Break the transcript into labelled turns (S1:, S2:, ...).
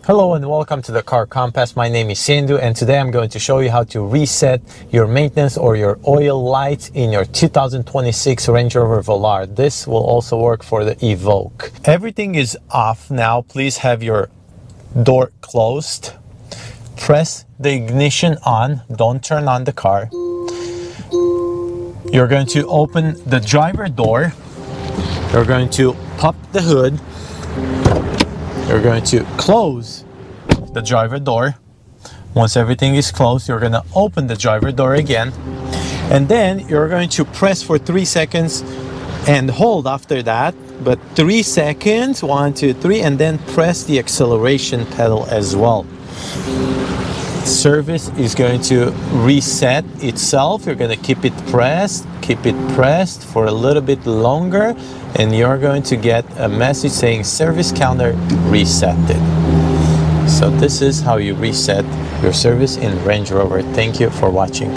S1: Hello and welcome to the Car Compass. My name is Sandu and today I'm going to show you how to reset your maintenance or your oil lights in your 2026 Range Rover Velar. This will also work for the Evoque. Everything is off now. Please have your door closed. Press the ignition on. Don't turn on the car. You're going to open the driver door. You're going to pop the hood. You're going to close the driver door. Once everything is closed, you're going to open the driver door again. And then you're going to press for 3 seconds and hold after that. But 3 seconds, 1, 2, 3, and then press the acceleration pedal as well. Service is going to reset itself. You're going to keep it pressed for a little bit longer, and you're going to get a message saying service counter resetted. So this is how you reset your service in Range Rover. Thank you for watching.